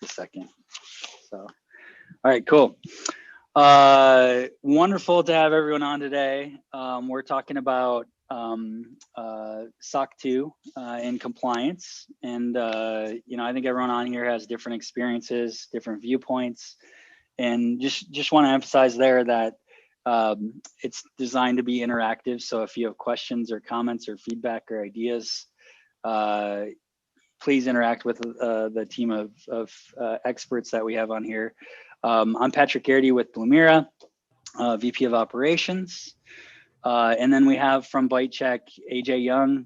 a second. So, all right, cool. Wonderful to have everyone on today. We're talking about SOC 2 in compliance, and I think everyone on here has different experiences, different viewpoints, and just want to emphasize there that it's designed to be interactive. So if you have questions or comments or feedback or ideas, please interact with the team of experts that we have on here. I'm Patrick Garrity with Blumira, VP of Operations. And then we have from ByteChek, AJ Yawn,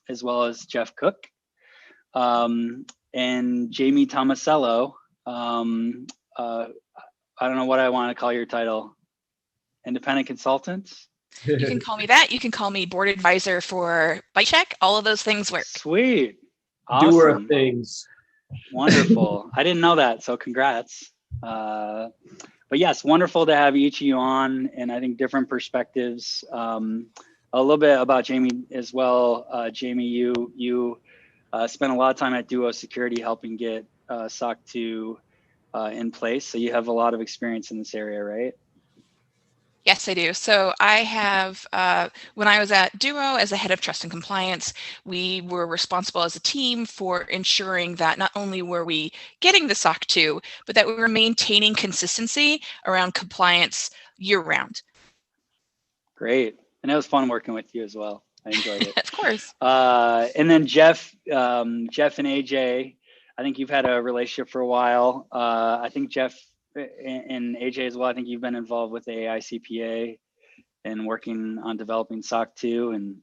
as well as Jeff Cook, and Jamie Tomasello. I don't know what I want to call your title. Independent consultant? You can call me that. You can call me board advisor for ByteChek. All of those things work. Sweet. Awesome. Doer of things. Wonderful. I didn't know that, so congrats. But yes, wonderful to have each of you on, and I think different perspectives. A little bit about Jamie as well. Jamie, you spent a lot of time at Duo Security helping get SOC 2 in place, so you have a lot of experience in this area, right? Yes, I do. So I have, when I was at Duo as the head of trust and compliance, we were responsible as a team for ensuring that not only were we getting the SOC 2, but that we were maintaining consistency around compliance year round. Great. And it was fun working with you as well. I enjoyed it. Of course. And then Jeff and AJ, I think you've had a relationship for a while. I think Jeff and AJ as well, I think you've been involved with the AICPA and working on developing SOC 2, and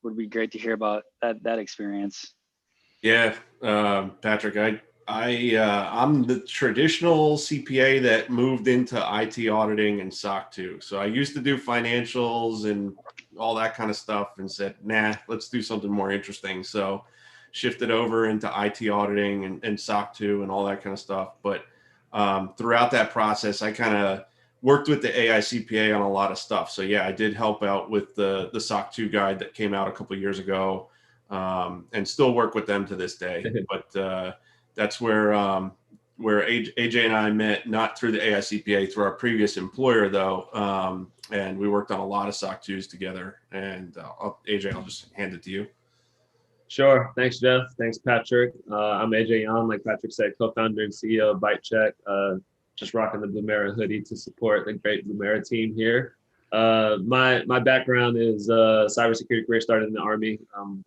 would be great to hear about that experience. Yeah, Patrick, I'm the traditional CPA that moved into IT auditing and SOC 2. So I used to do financials and all that kind of stuff and said, nah, let's do something more interesting. So shifted over into IT auditing and SOC 2 and all that kind of stuff. But throughout that process, I kind of worked with the AICPA on a lot of stuff. So yeah, I did help out with the SOC 2 guide that came out a couple of years ago, and still work with them to this day. But that's where AJ and I met, not through the AICPA, through our previous employer though, and we worked on a lot of SOC 2s together. And AJ, I'll just hand it to you. Sure. Thanks, Jeff. Thanks, Patrick. I'm AJ Yawn, like Patrick said, co-founder and CEO of ByteChek. Just rocking the Blumira hoodie to support the great Blumira team here. My background is cybersecurity career. Started in the Army,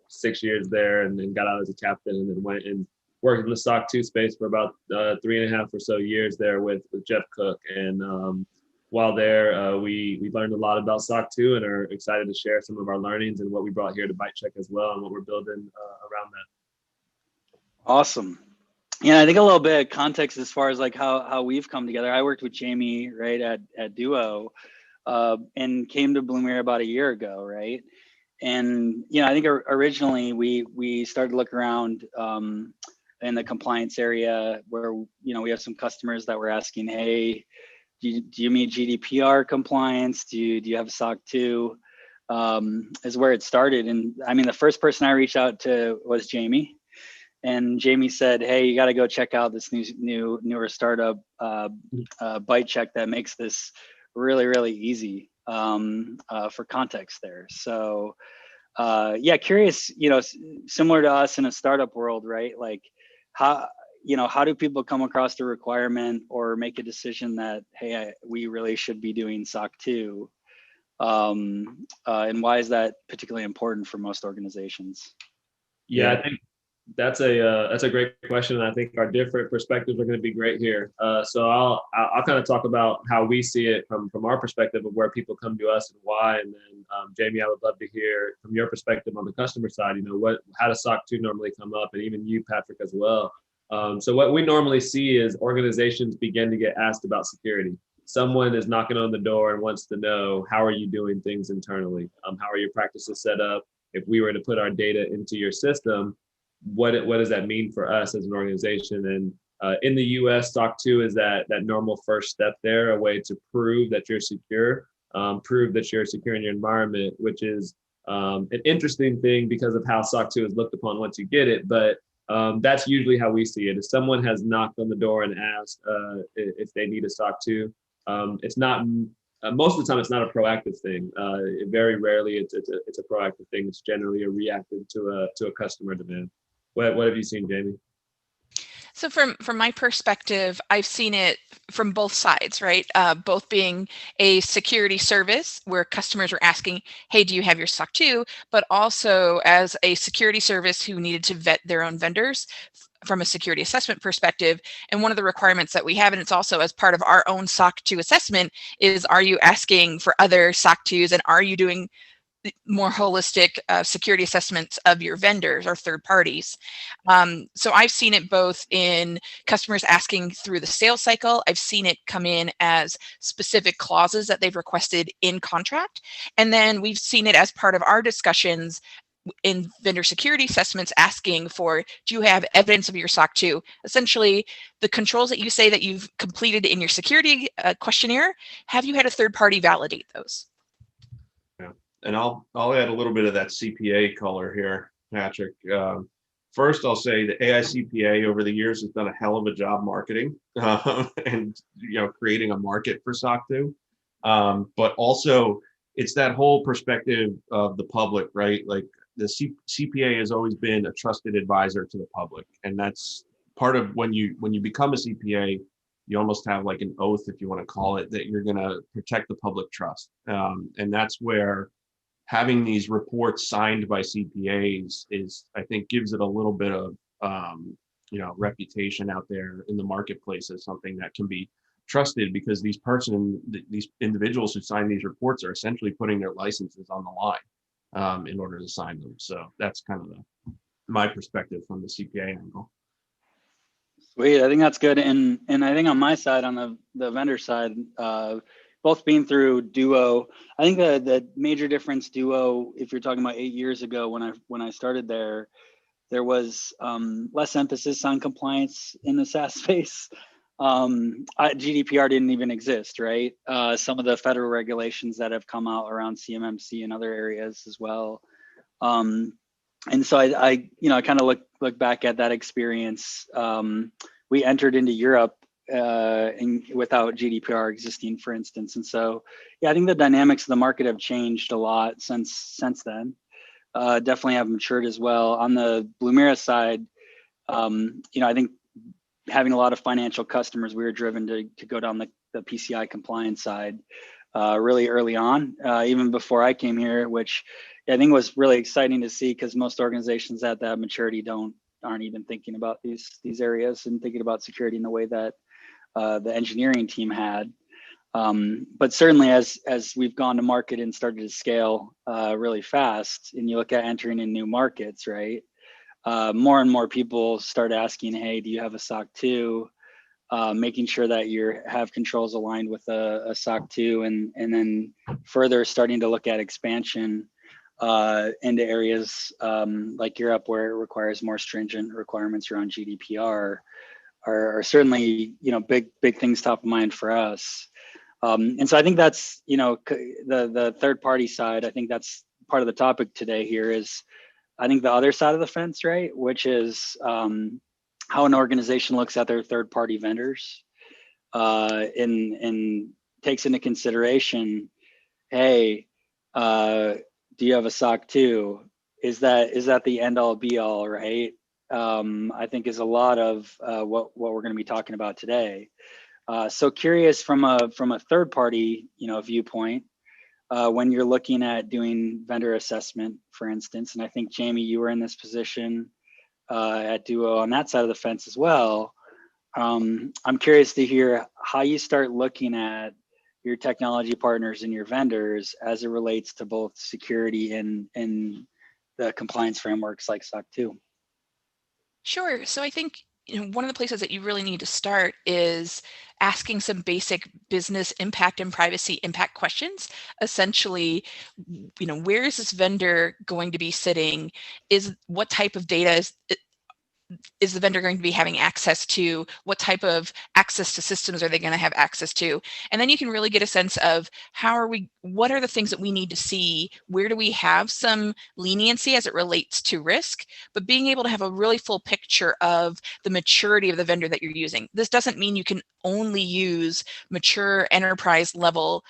6 years there, and then got out as a captain, and then went and worked in the SOC 2 space for about 3.5 or so years there with Jeff Cook. And while there, we learned a lot about SOC 2 and are excited to share some of our learnings and what we brought here to ByteChek as well, and what we're building around that. Awesome. Yeah, I think a little bit of context as far as like how we've come together. I worked with Jamie right at Duo, and came to Blumira about a year ago, right? And I think originally we started to look around in the compliance area where we have some customers that were asking, hey, do you meet GDPR compliance? Do you have a SOC 2? Is where it started. And I mean, the first person I reached out to was Jamie. And Jamie said, hey, you got to go check out this newer startup, ByteChek, that makes this really, really easy for context there. So yeah, curious, similar to us in a startup world, right? Like how do people come across the requirement or make a decision that, hey, we really should be doing SOC 2? And why is that particularly important for most organizations? Yeah, I think that's a great question, and I think our different perspectives are going to be great here. So I'll kind of talk about how we see it from our perspective of where people come to us and why, and then Jamie, I would love to hear from your perspective on the customer side. How does SOC 2 normally come up, and even you, Patrick, as well. So what we normally see is organizations begin to get asked about security. Someone is knocking on the door and wants to know, how are you doing things internally? How are your practices set up? If we were to put our data into your system, what does that mean for us as an organization? And in the US, SOC 2 is that normal first step there, a way to prove that you're secure, prove that you're secure in your environment, which is an interesting thing because of how SOC 2 is looked upon once you get it. But That's usually how we see it. If someone has knocked on the door and asked if they need a SOC 2, it's not. Most of the time, it's not a proactive thing. Very rarely, it's a proactive thing. It's generally a reactive to a customer demand. What have you seen, Jamie? So from my perspective, I've seen it from both sides, right? Both being a security service where customers were asking, hey, do you have your SOC 2? But also as a security service who needed to vet their own vendors from a security assessment perspective. And one of the requirements that we have, and it's also as part of our own SOC 2 assessment, is are you asking for other SOC 2s and are you doing more holistic security assessments of your vendors or third parties. So I've seen it both in customers asking through the sales cycle. I've seen it come in as specific clauses that they've requested in contract. And then we've seen it as part of our discussions in vendor security assessments asking for, do you have evidence of your SOC 2? Essentially, the controls that you say that you've completed in your security questionnaire, have you had a third party validate those? And I'll add a little bit of that CPA color here, Patrick. First, I'll say the AICPA over the years has done a hell of a job marketing and creating a market for SOC 2. But also, it's that whole perspective of the public, right? Like the CPA has always been a trusted advisor to the public, and that's part of when you become a CPA. You almost have like an oath, if you want to call it, that you're going to protect the public trust, and that's where having these reports signed by CPAs is, I think, gives it a little bit of, reputation out there in the marketplace as something that can be trusted, because these individuals who sign these reports are essentially putting their licenses on the line in order to sign them. So that's kind of my perspective from the CPA angle. Sweet, I think that's good. And I think on my side, on the vendor side, both being through Duo, I think the major difference Duo, if you're talking about 8 years ago when I started there was less emphasis on compliance in the SaaS space. GDPR didn't even exist, right? Some of the federal regulations that have come out around CMMC and other areas as well. And so I kind of look back at that experience. We entered into Europe without GDPR existing, for instance. And so, yeah, I think the dynamics of the market have changed a lot since then. Definitely have matured as well. On the Blumira side, I think having a lot of financial customers, we were driven to go down the PCI compliance side really early on, even before I came here, which I think was really exciting to see, because most organizations at that maturity aren't even thinking about these areas and thinking about security in the way that the engineering team had. But certainly as we've gone to market and started to scale really fast, and you look at entering in new markets, right? More and more people start asking, hey, do you have a SOC 2? Making sure that you have controls aligned with a SOC 2, and then further starting to look at expansion into areas like Europe, where it requires more stringent requirements around GDPR, are certainly big things top of mind for us. And so I think that's the third party side. I think that's part of the topic today here is, I think, the other side of the fence, right? Which is how an organization looks at their third party vendors and takes into consideration, hey, do you have a SOC 2? Is that the end all be all, right? I think is a lot of what we're going to be talking about today. So curious from a third party viewpoint, when you're looking at doing vendor assessment, for instance, and I think Jamie, you were in this position at Duo on that side of the fence as well. I'm curious to hear how you start looking at your technology partners and your vendors as it relates to both security and the compliance frameworks like SOC 2. Sure. So I think one of the places that you really need to start is asking some basic business impact and privacy impact questions. Essentially, where is this vendor going to be sitting? What type of data is the vendor going to be having access to? What type of access to systems are they going to have access to? And then you can really get a sense of what are the things that we need to see? Where do we have some leniency as it relates to risk? But being able to have a really full picture of the maturity of the vendor that you're using. This doesn't mean you can only use mature enterprise level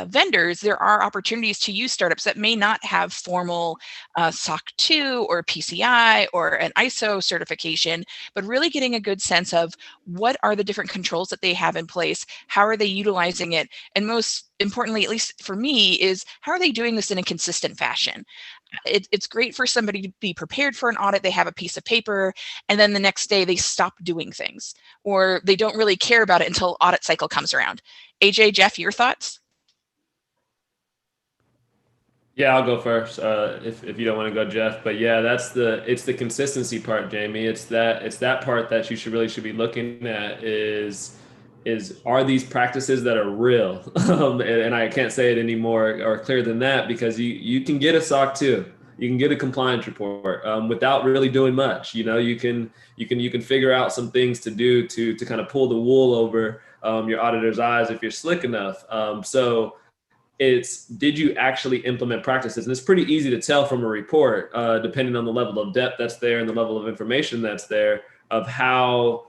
vendors. There are opportunities to use startups that may not have formal SOC 2 or PCI or an ISO certification, but really getting a good sense of what are the different controls that they have in place, how are they utilizing it, and most importantly, at least for me, is how are they doing this in a consistent fashion? It's great for somebody to be prepared for an audit. They have a piece of paper, and then the next day they stop doing things, or they don't really care about it until audit cycle comes around. AJ, Jeff, your thoughts? Yeah, I'll go first if you don't want to go, Jeff. But yeah, it's the consistency part, Jamie. It's that part that you should be looking at is are these practices that are real? And I can't say it any more or clear than that, because you can get a SOC 2, you can get a compliance report without really doing much. You can figure out some things to do to kind of pull the wool over your auditor's eyes if you're slick enough. So it's, did you actually implement practices? And it's pretty easy to tell from a report, depending on the level of depth that's there and the level of information that's there, of how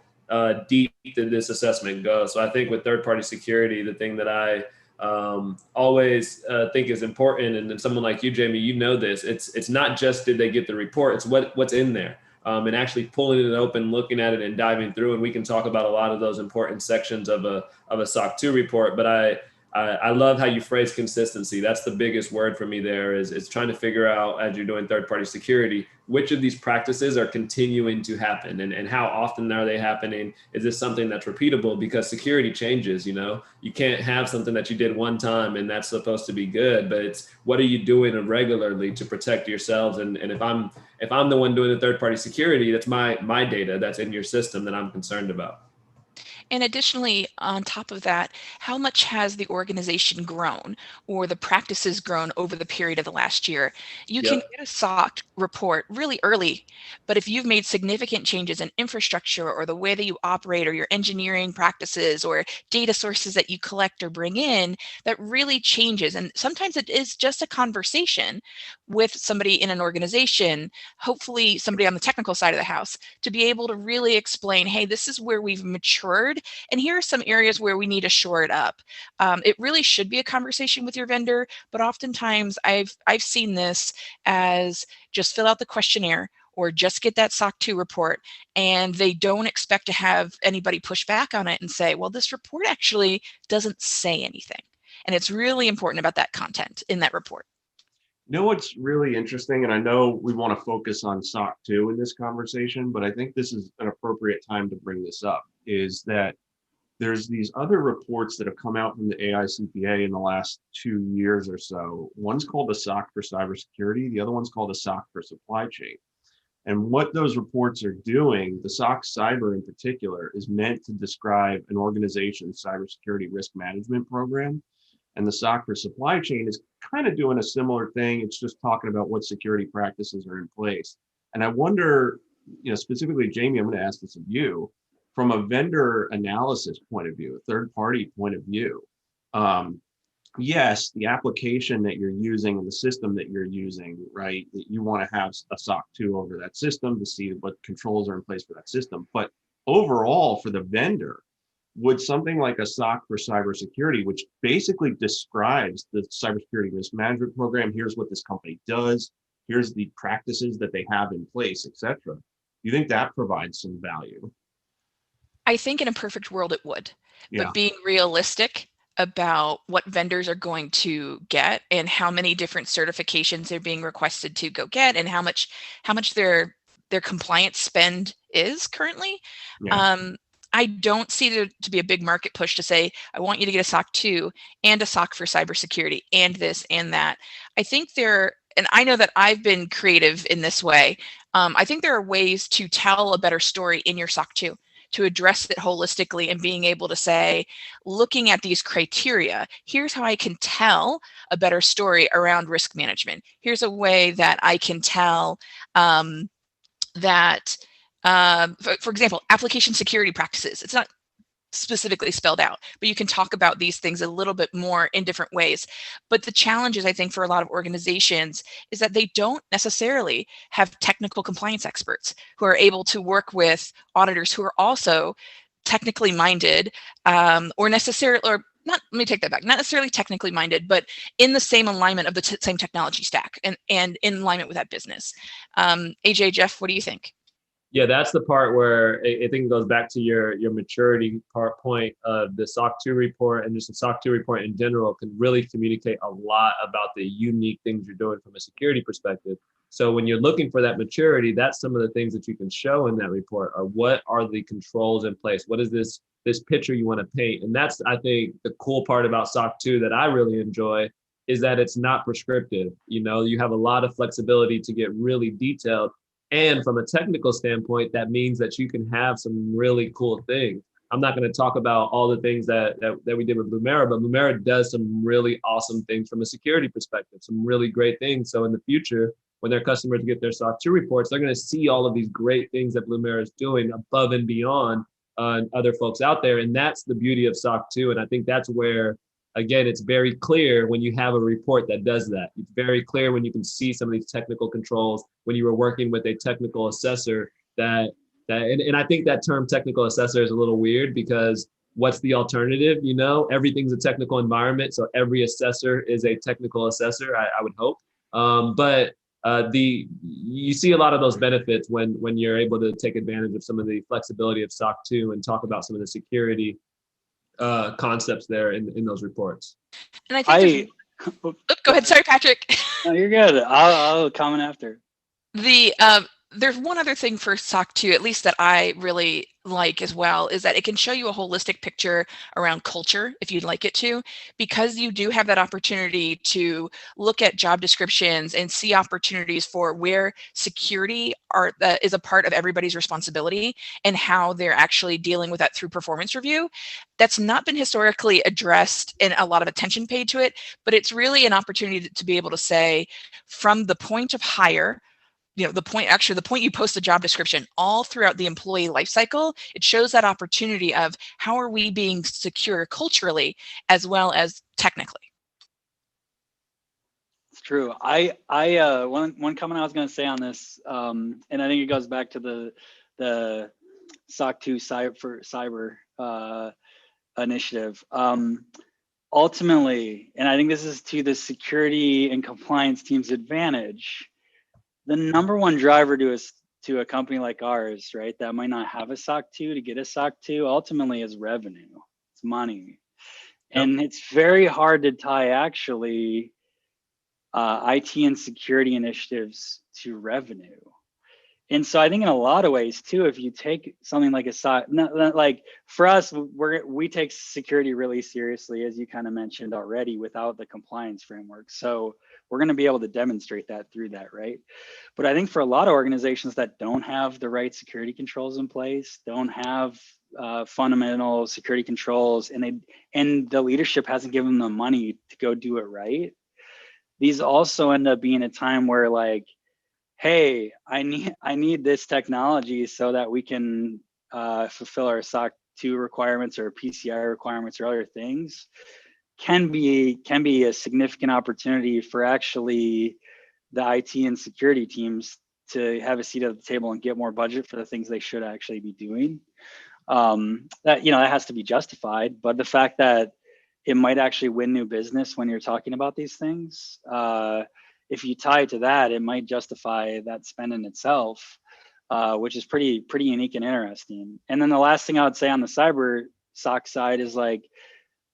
deep did this assessment go. So I think with third-party security, the thing that I always think is important, and someone like you, Jamie, you know this, it's not just did they get the report, it's what's in there. And actually pulling it open, looking at it and diving through. And we can talk about a lot of those important sections of a SOC 2 report, but I love how you phrase consistency. That's the biggest word for me there, is trying to figure out, as you're doing third-party security, which of these practices are continuing to happen, and how often are they happening? Is this something that's repeatable? Because security changes, you can't have something that you did one time and that's supposed to be good, but it's what are you doing regularly to protect yourselves? And if I'm the one doing the third-party security, that's my data that's in your system that I'm concerned about. And additionally, on top of that, how much has the organization grown or the practices grown over the period of the last year? You can get a SOC report really early, but if you've made significant changes in infrastructure or the way that you operate or your engineering practices or data sources that you collect or bring in, that really changes. And sometimes it is just a conversation with somebody in an organization, hopefully somebody on the technical side of the house, to be able to really explain, hey, this is where we've matured, and here are some areas where we need to shore it up. It really should be a conversation with your vendor, but oftentimes I've seen this as just fill out the questionnaire or just get that SOC 2 report, and they don't expect to have anybody push back on it and say, well, this report actually doesn't say anything. And it's really important about that content in that report. You know what's really interesting, and I know we want to focus on SOC 2 in this conversation, but I think this is an appropriate time to bring this up, is that there's these other reports that have come out from the AICPA in the last 2 years or so. One's called a SOC for cybersecurity. The other one's called a SOC for supply chain. And what those reports are doing, the SOC cyber in particular, is meant to describe an organization's cybersecurity risk management program. And the SOC for supply chain is kind of doing a similar thing. It's just talking about what security practices are in place. And I wonder, specifically, Jamie, I'm going to ask this of you, from a vendor analysis point of view, a third party point of view. Yes, the application that you're using and the system that you're using, right, that you want to have a SOC 2 over that system to see what controls are in place for that system. But overall, for the vendor, would something like a SOC for cybersecurity, which basically describes the cybersecurity risk management program, here's what this company does, here's the practices that they have in place, et cetera, do you think that provides some value? I think in a perfect world it would, Yeah. but being realistic about what vendors are going to get and how many different certifications they're being requested to go get and how much their compliance spend is currently. Yeah. I don't see there to be a big market push to say, I want you to get a SOC 2 and a SOC for cybersecurity and this and that. I think and I know that I've been creative in this way. I think there are ways to tell a better story in your SOC 2, to address it holistically and being able to say, looking at these criteria, here's how I can tell a better story around risk management. Here's a way that I can tell that For example, application security practices. It's not specifically spelled out, but you can talk about these things a little bit more in different ways. But the challenges, I think, for a lot of organizations is that they don't necessarily have technical compliance experts who are able to work with auditors who are also technically minded, or necessarily, or not, let me take that back, not necessarily technically minded, but in the same alignment of the same technology stack and in alignment with that business. AJ, Jeff, what do you think? Yeah, that's the part where I think it goes back to your maturity point of the SOC 2 report, and just the SOC 2 report in general can really communicate a lot about the unique things you're doing from a security perspective. So when you're looking for that maturity, that's some of the things that you can show in that report, or what are the controls in place? What is this picture you want to paint? And that's, I think, the cool part about SOC 2 that I really enjoy, is that it's not prescriptive. You know, you have a lot of flexibility to get really detailed. And from a technical standpoint, that means that you can have some really cool things. I'm not going to talk about all the things that we did with Blumira, but Blumira does some really awesome things from a security perspective, some really great things. So in the future, when their customers get their SOC 2 reports, they're going to see all of these great things that Blumira is doing above and beyond other folks out there. And that's the beauty of SOC 2. And I think that's where, again, it's very clear when you have a report that does that. It's very clear when you can see some of these technical controls, when you were working with a technical assessor and I think that term technical assessor is a little weird, because what's the alternative? You know, everything's a technical environment. So every assessor is a technical assessor, I would hope. But you see a lot of those benefits when you're able to take advantage of some of the flexibility of SOC 2 and talk about some of the security concepts there in those reports. And I think go ahead. Sorry, Patrick. No, you're good. I'll comment after. There's one other thing for SOC 2, at least that I really like as well, is that it can show you a holistic picture around culture if you'd like it to, because you do have that opportunity to look at job descriptions and see opportunities for where security is a part of everybody's responsibility and how they're actually dealing with that through performance review. That's not been historically addressed and a lot of attention paid to it, but it's really an opportunity to be able to say, from the point of hire, you know, the point you post the job description, all throughout the employee life cycle, it shows that opportunity of how are we being secure culturally as well as technically. It's true. One comment I was going to say on this, and I think it goes back to the SOC 2 cyber initiative. Ultimately, and I think this is to the security and compliance team's advantage, the number one driver to a company like ours, right, that might not have a SOC 2 to get a SOC 2, ultimately is revenue. It's money. Yep. And it's very hard to tie actually IT and security initiatives to revenue. And so I think in a lot of ways too, if you take something like a SOC, like for us, we take security really seriously, as you kind of mentioned already, without the compliance framework. So we're going to be able to demonstrate that through that, right? But I think for a lot of organizations that don't have the right security controls in place, don't have fundamental security controls, and the leadership hasn't given them the money to go do it right, these also end up being a time where, like, hey, I need this technology so that we can fulfill our SOC 2 requirements or PCI requirements or other things, can be a significant opportunity for actually the IT and security teams to have a seat at the table and get more budget for the things they should actually be doing. That has to be justified, but the fact that it might actually win new business when you're talking about these things, if you tie it to that, it might justify that spend in itself, which is pretty unique and interesting. And then the last thing I would say on the cyber SOC side is, like,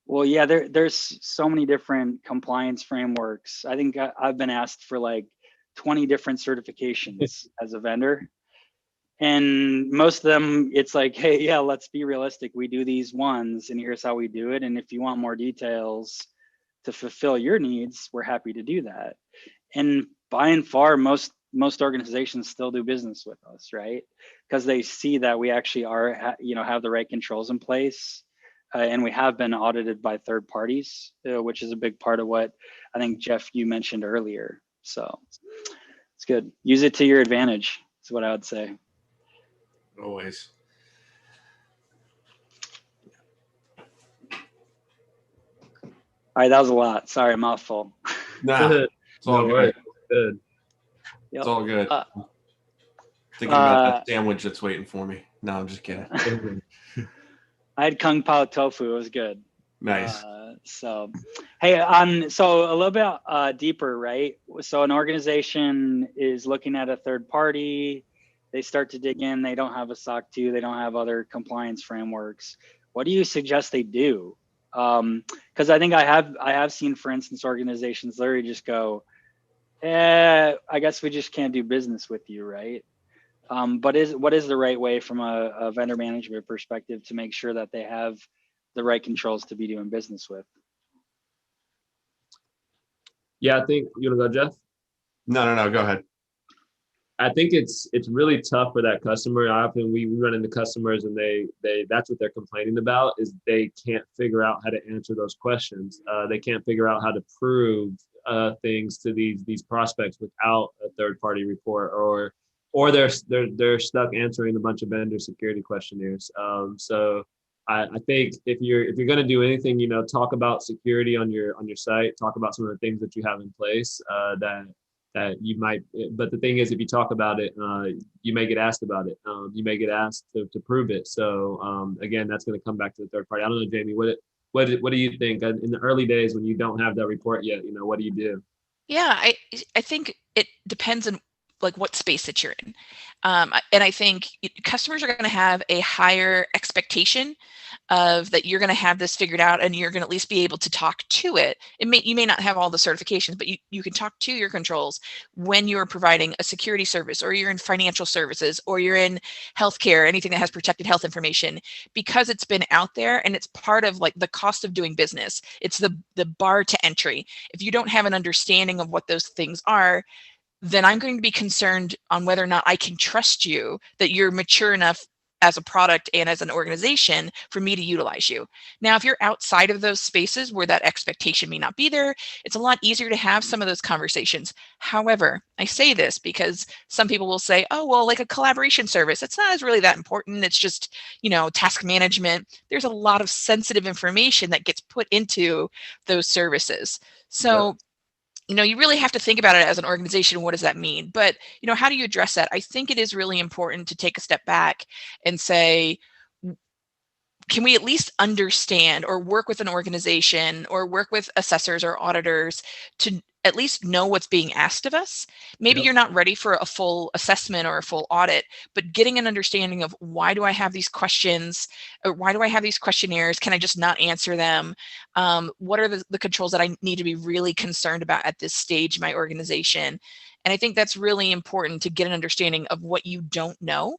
well, yeah, there's so many different compliance frameworks. I think I've been asked for like 20 different certifications as a vendor. And most of them, it's like, hey, yeah, let's be realistic. We do these ones and here's how we do it. And if you want more details to fulfill your needs, we're happy to do that. And by and far, most organizations still do business with us, right? Because they see that we actually have the right controls in place. And we have been audited by third parties, which is a big part of what I think, Jeff, you mentioned earlier. So it's good. Use it to your advantage, is what I would say. Always. All right, that was a lot. Sorry, mouthful. Nah, it's all No good. worries. Good. Yep. It's all good. Thinking about that sandwich that's waiting for me. No, I'm just kidding. I had Kung Pao tofu. It was good. Nice. So, hey, so a little bit deeper, right? So an organization is looking at a third party. They start to dig in. They don't have a SOC 2. They don't have other compliance frameworks. What do you suggest they do? Because I think I have seen, for instance, organizations literally just go, I guess we just can't do business with you, right? But what is the right way from a vendor management perspective to make sure that they have the right controls to be doing business with? Yeah, I think you want to go, Jeff? No. Go ahead. I think it's really tough for that customer. Often we run into customers and they that's what they're complaining about is they can't figure out how to answer those questions. They can't figure out how to prove things to these prospects without a third party report, or they're stuck answering a bunch of vendor security questionnaires. So I think if you're going to do anything, talk about security on your site, talk about some of the things that you have in place that you might, but the thing is, if you talk about it, you may get asked about it. You may get asked to prove it. So again, that's going to come back to the third party. I don't know, Jamie, what do you think in the early days when you don't have that report yet? What do you do? Yeah, I think it depends on like what space that you're in. And I think customers are going to have a higher expectation of that you're going to have this figured out and you're going to at least be able to talk to it. You may not have all the certifications, but you can talk to your controls when you're providing a security service, or you're in financial services, or you're in healthcare, anything that has protected health information, because it's been out there and it's part of like the cost of doing business. It's the bar to entry. If you don't have an understanding of what those things are, then I'm going to be concerned on whether or not I can trust you, that you're mature enough as a product and as an organization for me to utilize you. Now, if you're outside of those spaces where that expectation may not be there, it's a lot easier to have some of those conversations. However, I say this because some people will say, oh, well, like a collaboration service, it's not as really that important. It's just, task management. There's a lot of sensitive information that gets put into those services. So, you really have to think about it as an organization. What does that mean? But, how do you address that? I think it is really important to take a step back and say, can we at least understand or work with an organization or work with assessors or auditors to at least know what's being asked of us? Maybe you're not ready for a full assessment or a full audit, but getting an understanding of why do I have these questions, or why do I have these questionnaires? Can I just not answer them? What are the controls that I need to be really concerned about at this stage in my organization? And I think that's really important to get an understanding of what you don't know.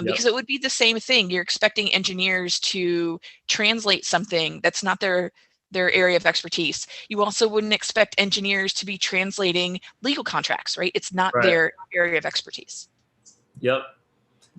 Because it would be the same thing. You're expecting engineers to translate something that's not their area of expertise. You also wouldn't expect engineers to be translating legal contracts, right? It's not their area of expertise. Yep.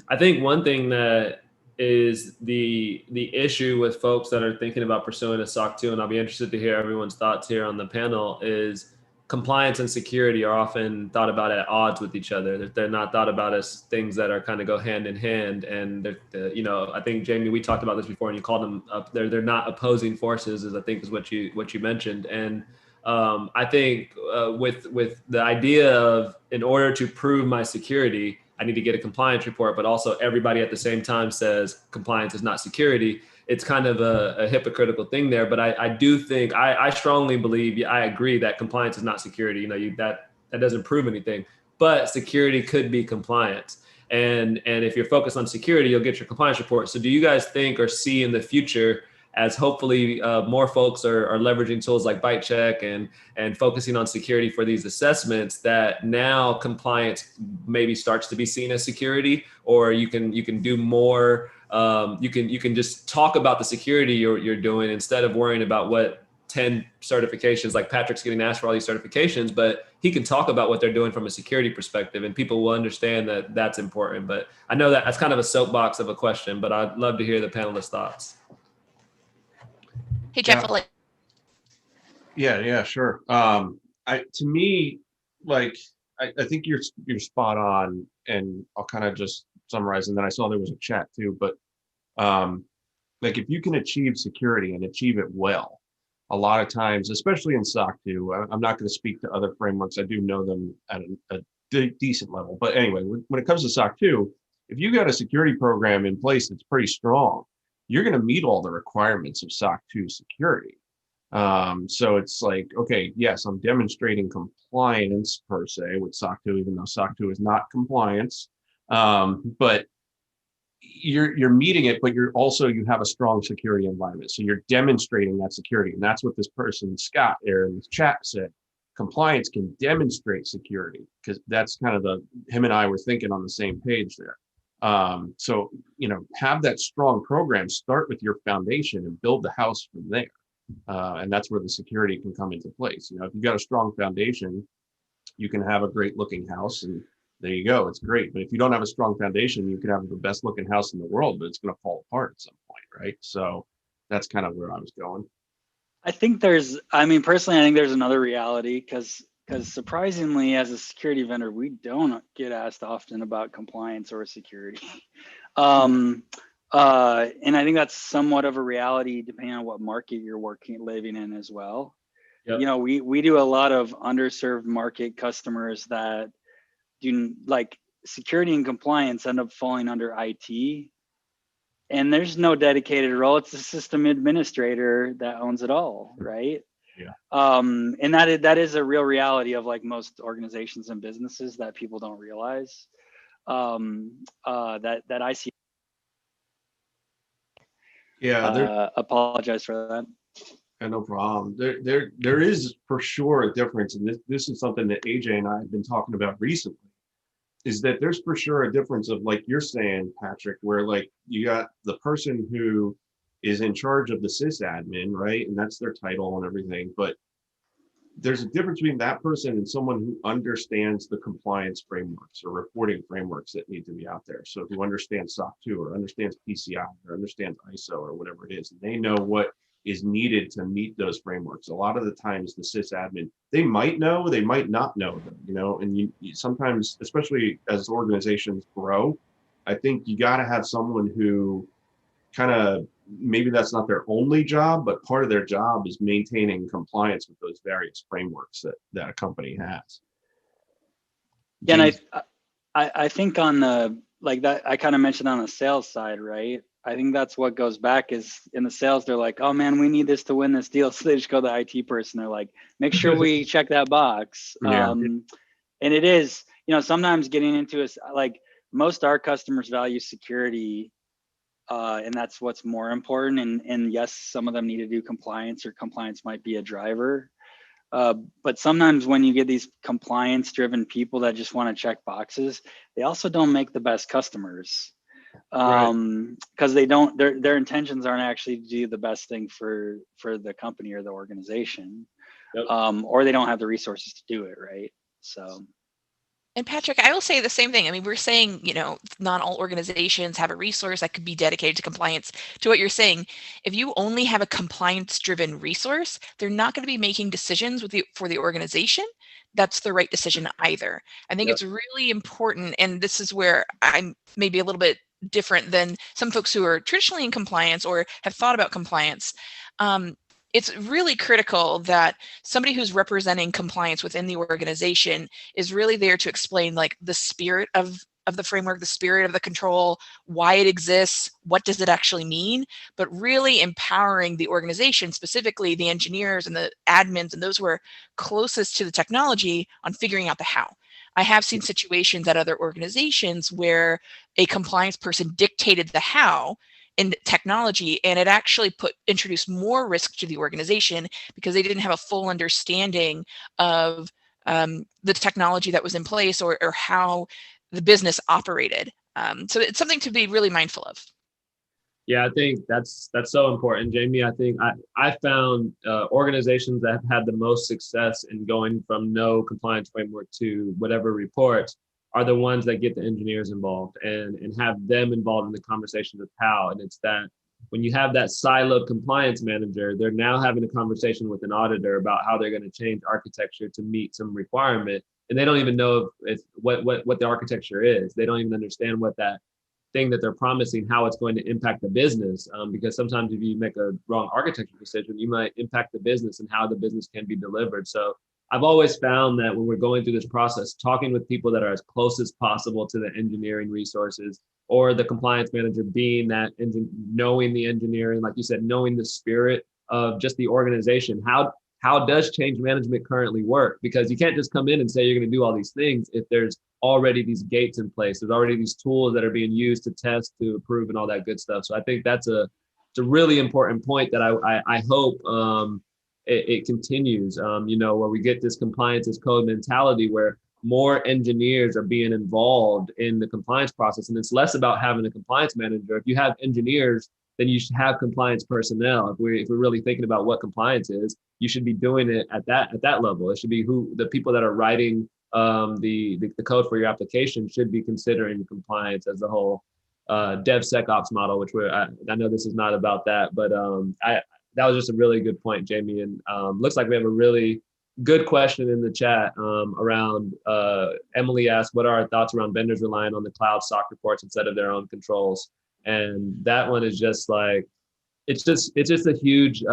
I think one thing that is the issue with folks that are thinking about pursuing a SOC 2, and I'll be interested to hear everyone's thoughts here on the panel, is compliance and security are often thought about at odds with each other. They're not thought about as things that are kind of go hand in hand. And I think, Jamie, we talked about this before, and you called them up. They're not opposing forces, is what you mentioned. And I think with the idea of, in order to prove my security, I need to get a compliance report, but also everybody at the same time says compliance is not security. It's kind of a hypocritical thing there, but I do think, I strongly believe, I agree that compliance is not security. That doesn't prove anything, but security could be compliance. And if you're focused on security, you'll get your compliance report. So do you guys think or see in the future, as hopefully more folks are leveraging tools like ByteChek and focusing on security for these assessments, that now compliance maybe starts to be seen as security, or you can do more? You can just talk about the security you're doing instead of worrying about what 10 certifications, like Patrick's getting asked for all these certifications, but he can talk about what they're doing from a security perspective, and people will understand that that's important. But I know that's kind of a soapbox of a question, but I'd love to hear the panelists' thoughts. Hey, Jeff. Yeah, sure. To me, like, I think you're spot on, and I'll kind of just summarize, and then I saw there was a chat too. But like if you can achieve security and achieve it well, a lot of times, especially in SOC 2, I'm not going to speak to other frameworks. I do know them at a decent level. But anyway, when it comes to SOC 2, if you got a security program in place that's pretty strong, you're going to meet all the requirements of SOC 2 security. So it's like, okay, yes, I'm demonstrating compliance per se with SOC 2, even though SOC 2 is not compliance. But you're meeting it, but you have a strong security environment. So you're demonstrating that security. And that's what this person, Scott, there in the chat said. Compliance can demonstrate security, because that's kind of him and I were thinking on the same page there. So, have that strong program, start with your foundation and build the house from there. And that's where the security can come into place. If you've got a strong foundation, you can have a great looking house, and there you go. It's great. But if you don't have a strong foundation, you can have the best looking house in the world, but it's going to fall apart at some point, right? So that's kind of where I was going. I think personally, I think there's another reality, because surprisingly, as a security vendor, we don't get asked often about compliance or security. And I think that's somewhat of a reality depending on what market you're living in as well. Yep. We do a lot of underserved market customers that do, like, security and compliance end up falling under IT. And there's no dedicated role. It's the system administrator that owns it all, right? Yeah. And that is a real reality of, like, most organizations and businesses that people don't realize. That I see. Yeah. Apologize for that. Yeah, no problem. There is for sure a difference, and this is something that AJ and I have been talking about recently. Is that there's for sure a difference of, like you're saying, Patrick, where like you got the person who is in charge of the sysadmin, right? And that's their title and everything. But there's a difference between that person and someone who understands the compliance frameworks or reporting frameworks that need to be out there. So who understands SOC 2 or understands PCI or understands ISO or whatever it is, and they know what is needed to meet those frameworks. A lot of the times the sysadmin, they might know, they might not know them, and you sometimes, especially as organizations grow, I think you got to have someone who kind of, maybe that's not their only job, but part of their job is maintaining compliance with those various frameworks that a company has. Yeah, and I think on the, like that, I kind of mentioned on the sales side, right? I think that's what goes back is in the sales, they're like, oh man, we need this to win this deal. So they just go to the IT person. They're like, make sure we check that box. Yeah. And it is, sometimes getting into it, like most our customers value security. And that's what's more important. And yes, some of them need to do compliance, or compliance might be a driver. But sometimes when you get these compliance driven people that just want to check boxes, they also don't make the best customers. Because they don't, their intentions aren't actually to do the best thing for the company or the organization. Yep. Or they don't have the resources to do it, right? So. And Patrick, I will say the same thing. I mean, we're saying, not all organizations have a resource that could be dedicated to compliance. To what you're saying, if you only have a compliance-driven resource, they're not going to be making decisions for the organization. That's the right decision either. I think It's really important, and this is where I'm maybe a little bit different than some folks who are traditionally in compliance or have thought about compliance. It's really critical that somebody who's representing compliance within the organization is really there to explain, like, the spirit of the framework, the spirit of the control, why it exists, what does it actually mean, but really empowering the organization, specifically the engineers and the admins and those who are closest to the technology on figuring out the how. I have seen situations at other organizations where a compliance person dictated the how in technology, and it actually introduced more risk to the organization because they didn't have a full understanding of the technology that was in place or how the business operated. So it's something to be really mindful of. Yeah, I think that's so important, Jamie. I think I found organizations that have had the most success in going from no compliance framework to whatever report are the ones that get the engineers involved and have them involved in the conversations of how. And it's that when you have that siloed compliance manager, they're now having a conversation with an auditor about how they're going to change architecture to meet some requirement. And they don't even know what the architecture is. They don't even understand what that thing that they're promising, how it's going to impact the business. Because sometimes if you make a wrong architecture decision, you might impact the business and how the business can be delivered. So I've always found that when we're going through this process, talking with people that are as close as possible to the engineering resources, or the compliance manager being that knowing the engineering, like you said, knowing the spirit of just the organization. How does change management currently work? Because you can't just come in and say you're going to do all these things if there's already these gates in place. There's already these tools that are being used to test, to approve, and all that good stuff. So I think it's a really important point that I hope it continues, where we get this compliance as code mentality where more engineers are being involved in the compliance process. And it's less about having a compliance manager. If you have engineers, then you should have compliance personnel. If we're really thinking about what compliance is, you should be doing it at that level. It should be the people that are writing the code for your application should be considering compliance as the whole DevSecOps model, which I know this is not about that, but that was just a really good point, Jamie. And looks like we have a really good question in the chat around, Emily asked, what are our thoughts around vendors relying on the cloud SOC reports instead of their own controls? And that one is just like, it's just a huge,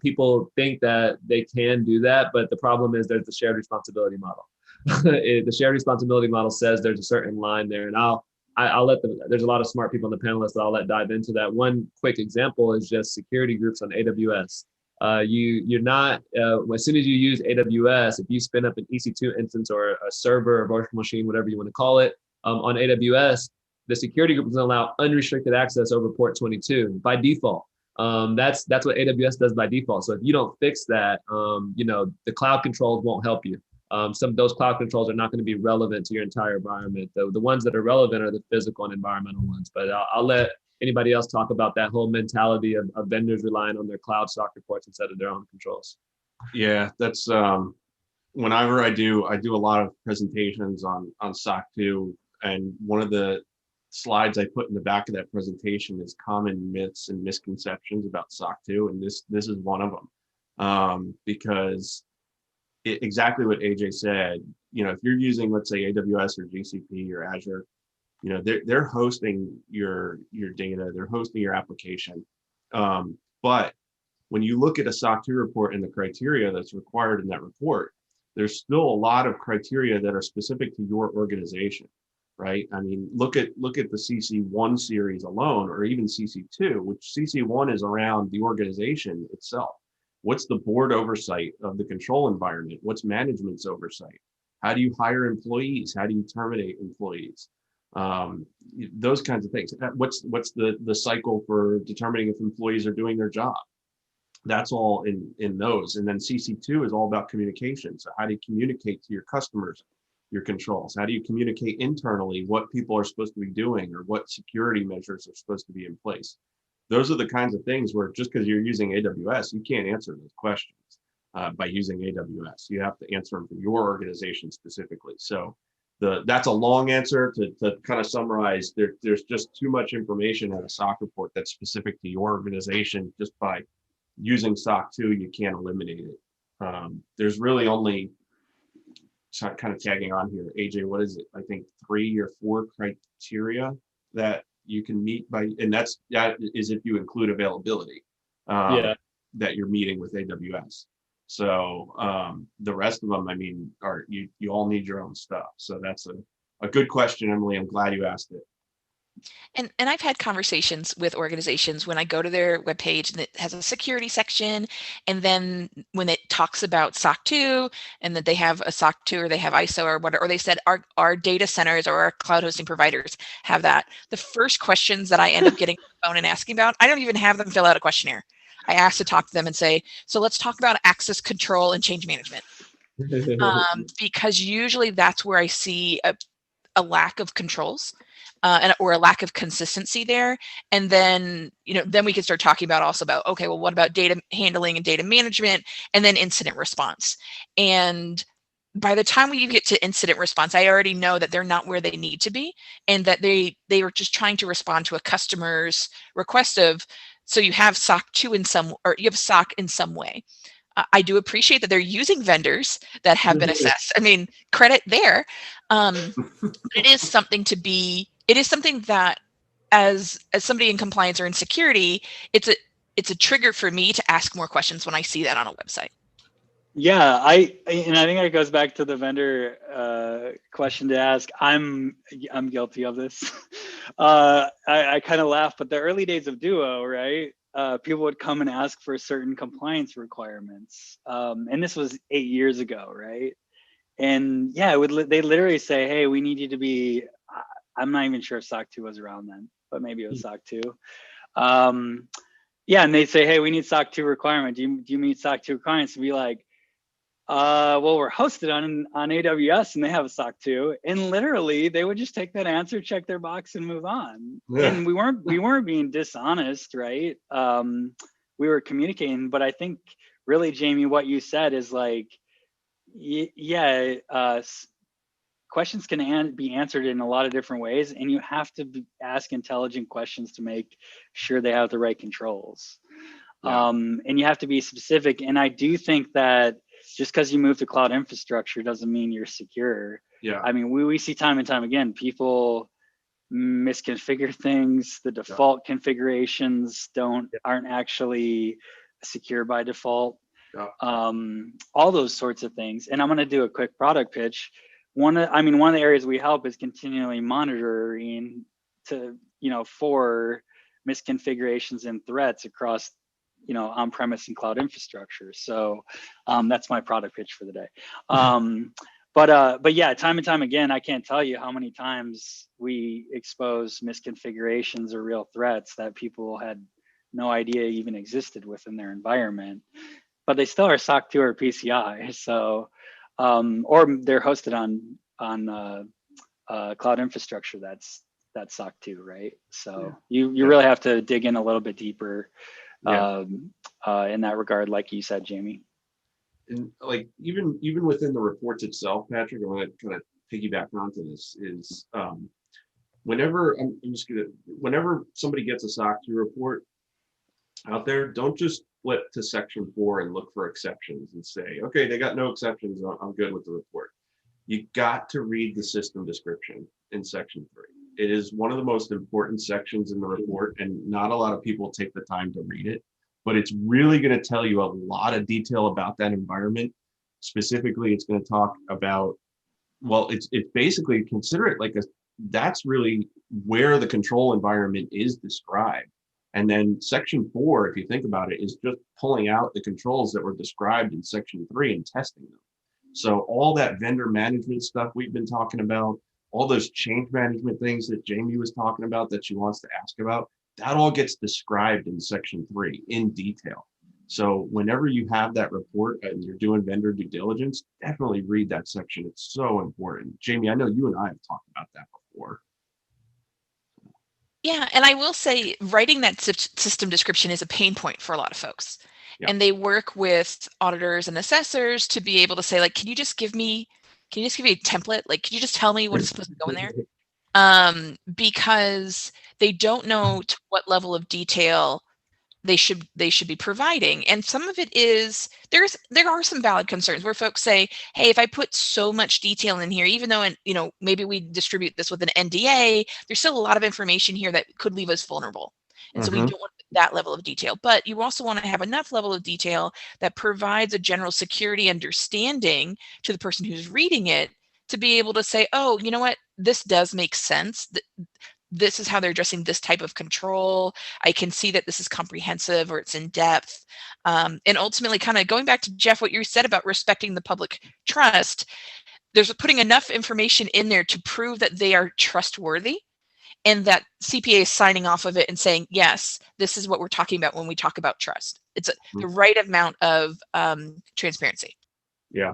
people think that they can do that, but the problem is there's the shared responsibility model. The shared responsibility model says there's a certain line there, and I'll let there's a lot of smart people in the panelists that I'll let dive into that. One quick example is just security groups on AWS. You're not, as soon as you use AWS, if you spin up an EC2 instance or a server or virtual machine, whatever you want to call it, on AWS, the security group is going to allow unrestricted access over port 22 by default. That's what AWS does by default. So if you don't fix that, the cloud controls won't help you. Some of those cloud controls are not going to be relevant to your entire environment. The ones that are relevant are the physical and environmental ones. But I'll let anybody else talk about that whole mentality of vendors relying on their cloud SOC reports instead of their own controls. Yeah, that's whenever I do a lot of presentations on SOC 2, and one of the slides I put in the back of that presentation is common myths and misconceptions about SOC 2, and this is one of them, because exactly what AJ said. If you're using, let's say, AWS or GCP or Azure, they're hosting your data, they're hosting your application. But when you look at a SOC 2 report and the criteria that's required in that report, there's still a lot of criteria that are specific to your organization, right? I mean, look at the CC1 series alone, or even CC2, which CC1 is around the organization itself. What's the board oversight of the control environment? What's management's oversight? How do you hire employees? How do you terminate employees? Those kinds of things. What's the cycle for determining if employees are doing their job? That's all in those. And then CC2 is all about communication. So how do you communicate to your customers, your controls? How do you communicate internally what people are supposed to be doing, or what security measures are supposed to be in place? Those are the kinds of things where just because you're using AWS, you can't answer those questions by using AWS. You have to answer them for your organization specifically. So that's a long answer to kind of summarize. There's just too much information in a SOC report that's specific to your organization. Just by using SOC 2, you can't eliminate it. There's really only, kind of tagging on here, AJ, what is it? I think 3 or 4 criteria that you can meet and that is if you include availability that you're meeting with AWS. So the rest of them, I mean, are you all need your own stuff. So that's a good question, Emily. I'm glad you asked it. And I've had conversations with organizations when I go to their webpage and it has a security section, and then when it talks about SOC 2 and that they have a SOC 2 or they have ISO or whatever, or they said our data centers or our cloud hosting providers have that. The first questions that I end up getting on the phone and asking about, I don't even have them fill out a questionnaire. I ask to talk to them and say, so let's talk about access control and change management. Because usually that's where I see a lack of controls. Or a lack of consistency there. And then, then we can start talking about also about, okay, well, what about data handling and data management, and then incident response? And by the time we get to incident response, I already know that they're not where they need to be, and that they were just trying to respond to a customer's request of, so you have SOC 2 or you have SOC in some way. I do appreciate that they're using vendors that have been assessed. I mean, credit there. But it is something to be it is something that as somebody in compliance or in security, it's a trigger for me to ask more questions when I see that on a website. Yeah, I think it goes back to the vendor question to ask. I'm guilty of this. I kind of laugh, but the early days of Duo, right? People would come and ask for certain compliance requirements, and this was 8 years ago, right? And yeah, they literally say, "Hey, we need you to be." I'm not even sure if SOC 2 was around then, but maybe it was SOC 2. Yeah, and they say, "Hey, we need SOC 2 requirement. Do you meet SOC 2 requirements?" To be like, well, we're hosted on AWS and they have a SOC 2, and literally they would just take that answer, check their box, and move on. Yeah. And we weren't being dishonest, right? We were communicating, but I think really, Jamie, what you said is like, questions can be answered in a lot of different ways, and you have to ask intelligent questions to make sure they have the right controls. Yeah. And you have to be specific. And I do think that just because you move to cloud infrastructure doesn't mean you're secure. Yeah. I mean, we see time and time again, people misconfigure things. The default configurations aren't actually secure by default. Yeah. All those sorts of things. And I'm going to do a quick product pitch. One of the areas we help is continually monitoring for misconfigurations and threats across on-premise and cloud infrastructure. So that's my product pitch for the day. But yeah, time and time again, I can't tell you how many times we expose misconfigurations or real threats that people had no idea even existed within their environment, but they still are SOC 2 or PCI. So, or they're hosted on cloud infrastructure that's SOC 2, right? So you really have to dig in a little bit deeper. In that regard, like you said, Jamie. And like even within the reports itself, Patrick, I want to kind of piggyback onto this is whenever somebody gets a SOC 2 report out there, don't just flip to section 4 and look for exceptions and say, okay, they got no exceptions, I'm good with the report. You got to read the system description in section 3. It is one of the most important sections in the report, and not a lot of people take the time to read it, but it's really going to tell you a lot of detail about that environment. Specifically, it's going to talk about, well, it's basically, consider it like that's really where the control environment is described. And then section 4, if you think about it, is just pulling out the controls that were described in section 3 and testing them. So all that vendor management stuff we've been talking about, all those change management things that Jamie was talking about that she wants to ask about, that all gets described in section 3 in detail. So whenever you have that report and you're doing vendor due diligence, definitely read that section. It's so important. Jamie, I know you and I have talked about that before. Yeah, and I will say writing that system description is a pain point for a lot of folks. Yep. And they work with auditors and assessors to be able to say, like, can you just give me a template? Like, can you just tell me what's supposed to go in there? Because they don't know to what level of detail they should be providing. And some of it is, there are some valid concerns where folks say, hey, if I put so much detail in here, even though, maybe we distribute this with an NDA, there's still a lot of information here that could leave us vulnerable. And so we don't want that level of detail, but you also want to have enough level of detail that provides a general security understanding to the person who's reading it to be able to say, oh, you know what, this does make sense. This is how they're addressing this type of control. I can see that this is comprehensive or it's in depth. And ultimately, kind of going back to Jeff, what you said about respecting the public trust, there's putting enough information in there to prove that they are trustworthy and that CPA is signing off of it and saying, yes, this is what we're talking about when we talk about trust. It's the right amount of transparency. Yeah.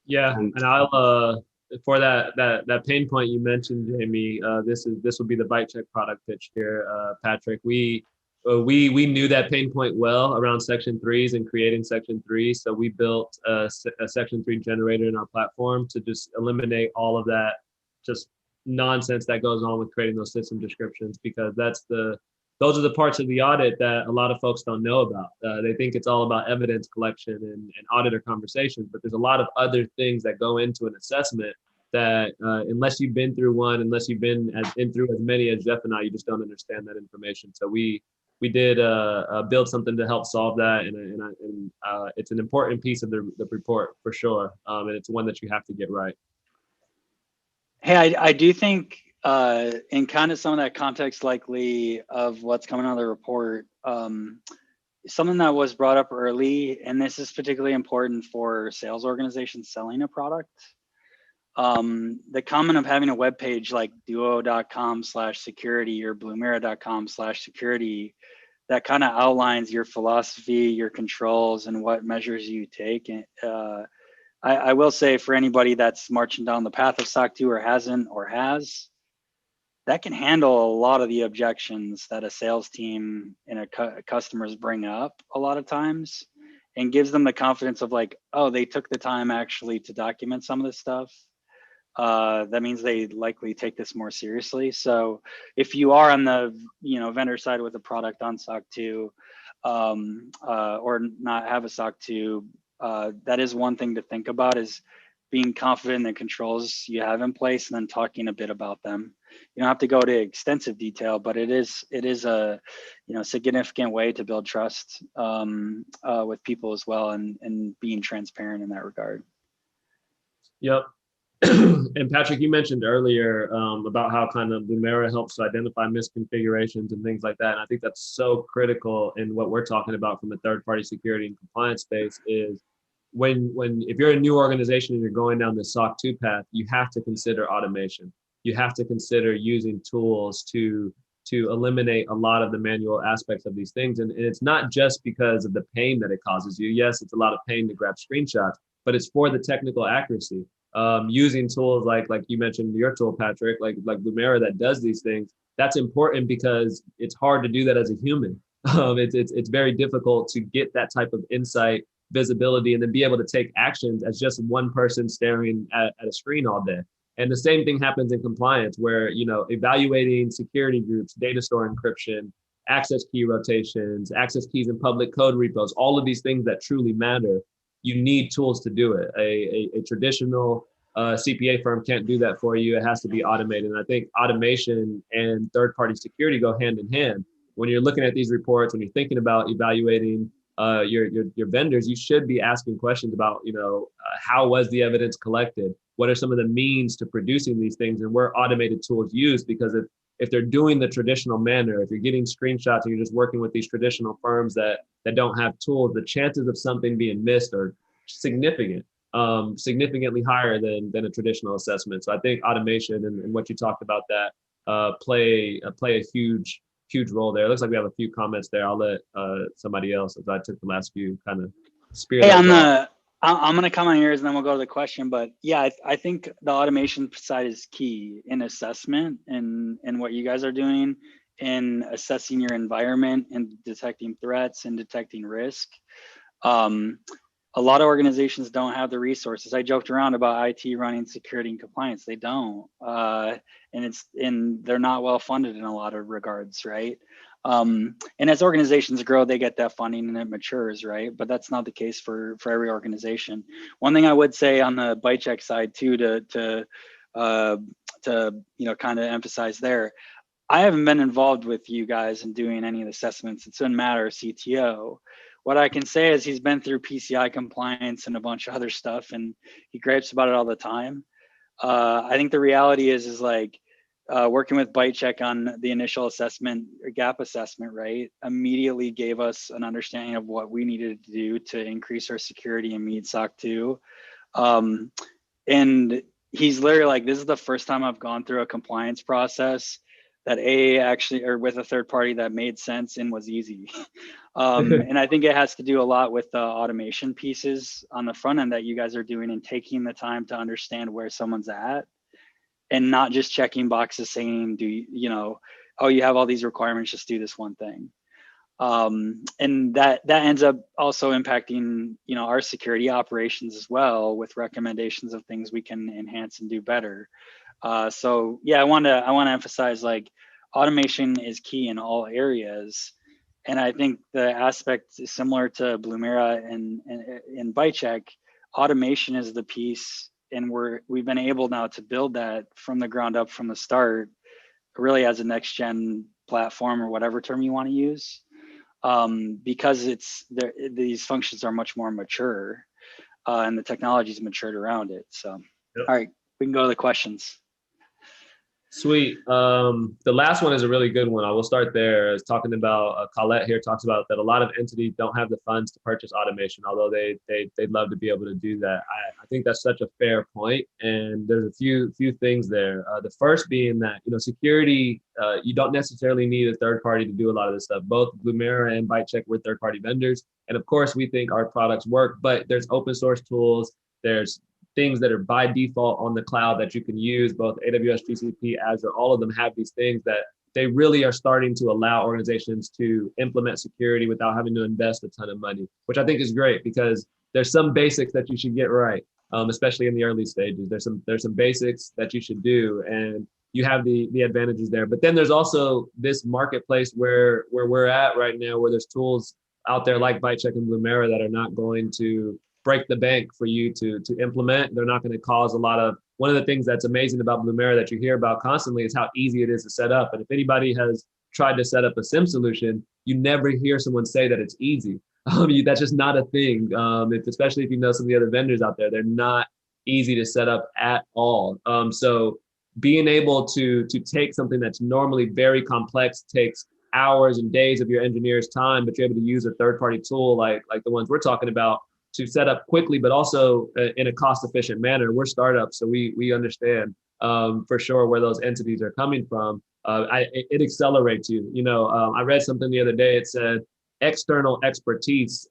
Yeah. And I'll, for that pain point you mentioned, Jamie, this will be the ByteChek product pitch here, Patrick. We knew that pain point well around section 3s and creating section 3. So we built a section 3 generator in our platform to just eliminate all of that just nonsense that goes on with creating those system descriptions, because those are the parts of the audit that a lot of folks don't know about. They think it's all about evidence collection and auditor conversations, but there's a lot of other things that go into an assessment that unless you've been through one, unless you've been through as many as Jeff and I, you just don't understand that information. So we did build something to help solve that, and it's an important piece of the report for sure, and it's one that you have to get right. Hey, I do think in kind of some of that context likely of what's coming out of the report, something that was brought up early, and this is particularly important for sales organizations selling a product. The comment of having a web page like duo.com/security or blumira.com/security that kind of outlines your philosophy, your controls, and what measures you take. I will say for anybody that's marching down the path of SOC 2 or hasn't or has, that can handle a lot of the objections that a sales team and customers bring up a lot of times, and gives them the confidence of like, oh, they took the time actually to document some of this stuff. That means they likely take this more seriously. So if you are on the vendor side with a product on SOC 2 or not have a SOC 2, that is one thing to think about, is being confident in the controls you have in place and then talking a bit about them. You don't have to go to extensive detail, but it is a significant way to build trust with people as well, and being transparent in that regard. Yep. And Patrick, you mentioned earlier about how kind of Blumira helps to identify misconfigurations and things like that. And I think that's so critical in what we're talking about from the third-party security and compliance space is if you're a new organization and you're going down the SOC 2 path, you have to consider automation. You have to consider using tools to eliminate a lot of the manual aspects of these things. And it's not just because of the pain that it causes you. Yes, it's a lot of pain to grab screenshots, but it's for the technical accuracy. Using tools like you mentioned your tool, Patrick, like Blumira that does these things. That's important because it's hard to do that as a human. It's very difficult to get that type of insight, visibility, and then be able to take actions as just one person staring at a screen all day. And the same thing happens in compliance, where evaluating security groups, data store encryption, access key rotations, access keys in public code repos, all of these things that truly matter. You need tools to do it. A traditional CPA firm can't do that for you. It has to be automated. And I think automation and third-party security go hand in hand. When you're looking at these reports, when you're thinking about evaluating your vendors, you should be asking questions about, how was the evidence collected? What are some of the means to producing these things? And were automated tools used? Because if they're doing the traditional manner, if you're getting screenshots and you're just working with these traditional firms that don't have tools, the chances of something being missed are significantly higher than a traditional assessment. So I think automation and what you talked about that play a huge role there. It looks like we have a few comments there. I'll let somebody else, as I took the last few, kind of spear. Hey, I'm going to come on yours and then we'll go to the question. But yeah, I think the automation side is key in assessment and what you guys are doing in assessing your environment and detecting threats and detecting risk. A lot of organizations don't have the resources. I joked around about IT running security and compliance. They don't, and they're not well funded in a lot of regards, right? And as organizations grow, they get that funding and it matures, right? But that's not the case for every organization. One thing I would say on the ByteChek side too, to kind of emphasize there, I haven't been involved with you guys in doing any of the assessments. It's been Matt, our CTO. What I can say is he's been through PCI compliance and a bunch of other stuff, and he gripes about it all the time. I think the reality is like working with ByteChek on the initial assessment, or gap assessment, right, immediately gave us an understanding of what we needed to do to increase our security and meet SOC 2. And he's literally like, this is the first time I've gone through a compliance process that or with a third party that made sense and was easy. And I think it has to do a lot with the automation pieces on the front end that you guys are doing and taking the time to understand where someone's at and not just checking boxes saying, oh, you have all these requirements, just do this one thing. And that ends up also impacting, our security operations as well, with recommendations of things we can enhance and do better. So yeah, I want to emphasize, like, automation is key in all areas. And I think the aspect is similar to Blumira and ByteChek. Automation is the piece and we've been able now to build that from the ground up from the start, really as a next gen platform or whatever term you want to use, because these functions are much more mature, and the technology's matured around it. So, Yep. All right, we can go to the questions. Sweet. The last one is a really good one. I will start there. As talking about Colette here talks about that a lot of entities don't have the funds to purchase automation, although they'd love to be able to do that. I think that's such a fair point, and there's a few things there. The first being that security, you don't necessarily need a third party to do a lot of this stuff. Both Blumira and ByteChek were third party vendors, and of course we think our products work. But there's open source tools. There's things that are by default on the cloud that you can use, both AWS, GCP, Azure, all of them have these things that they really are starting to allow organizations to implement security without having to invest a ton of money, which I think is great because there's some basics that you should get right, especially in the early stages. There's some basics that you should do, and you have the advantages there. But then there's also this marketplace where we're at right now, where there's tools out there like ByteChek and Blumira that are not going to break the bank for you to implement. They're not going to cause a lot of, one of the things that's amazing about Blumira that you hear about constantly is how easy it is to set up. And if anybody has tried to set up a SIM solution, you never hear someone say that it's easy. That's just not a thing. Especially if you know some of the other vendors out there, they're not easy to set up at all. So being able to take something that's normally very complex, takes hours and days of your engineer's time, but you're able to use a third-party tool like the ones we're talking about, to set up quickly, but also in a cost-efficient manner. We're startups, so we understand for sure where those entities are coming from. It accelerates you. I read something the other day. It said external expertise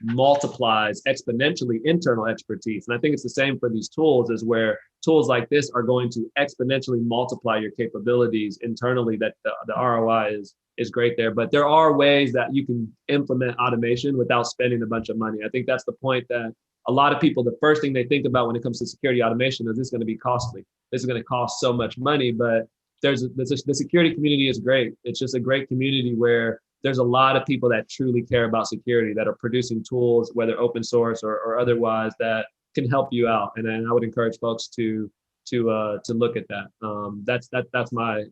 multiplies exponentially internal expertise, and I think it's the same for these tools. Is where tools like this are going to exponentially multiply your capabilities internally. That the ROI is great there, but there are ways that you can implement automation without spending a bunch of money. I think that's the point that a lot of people, the first thing they think about when it comes to security automation is this is going to be costly. This is going to cost so much money, but the security community is great. It's just a great community where there's a lot of people that truly care about security, that are producing tools, whether open source or otherwise, that can help you out. And I would encourage folks to look at that. That's my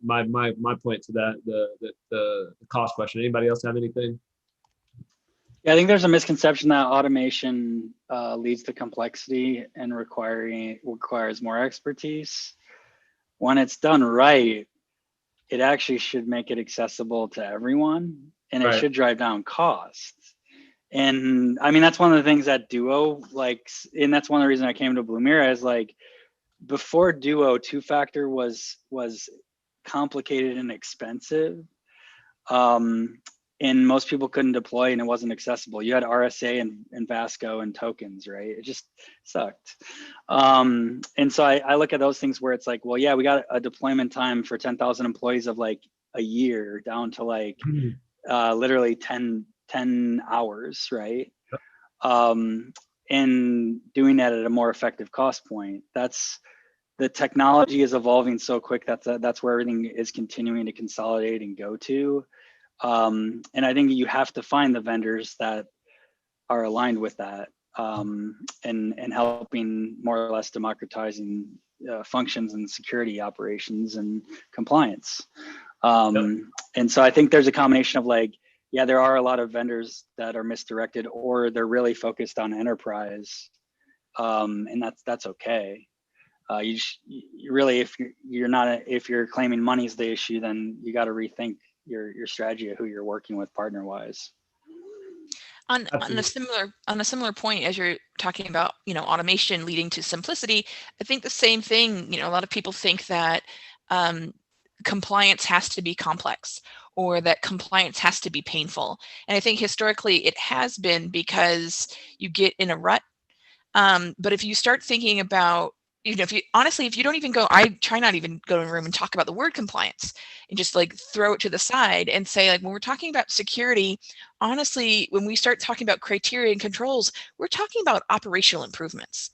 point to that, the cost question. Anybody else have anything? Yeah, I think there's a misconception that automation leads to complexity and requires more expertise. When it's done right, it actually should make it accessible to everyone, and it should drive down costs. And I mean, that's one of the things that Duo likes, and that's one of the reasons I came to Blumira is like, before Duo, two-factor was complicated and expensive, and most people couldn't deploy, and it wasn't accessible. You had RSA and Vasco and tokens, right? It just sucked. And so I look at those things where it's like, well, yeah, we got a deployment time for 10,000 employees of like a year down to like literally 10 hours, right? And doing that at a more effective cost point. The technology is evolving so quick that's where everything is continuing to consolidate and go to. And I think you have to find the vendors that are aligned with that, and helping more or less democratizing functions and security operations and compliance. And so I think there's a combination of like, yeah, there are a lot of vendors that are misdirected, or they're really focused on enterprise, and that's okay. You really, if you're claiming money is the issue, then you got to rethink your strategy of who you're working with partner wise. On a similar point, as you're talking about, automation leading to simplicity, I think the same thing. A lot of people think that compliance has to be complex, or that compliance has to be painful. And I think historically it has been, because you get in a rut. But if you start thinking about, if you don't even go, I try not even go in a room and talk about the word compliance, and just like throw it to the side and say, like, when we're talking about security, honestly, when we start talking about criteria and controls, we're talking about operational improvements.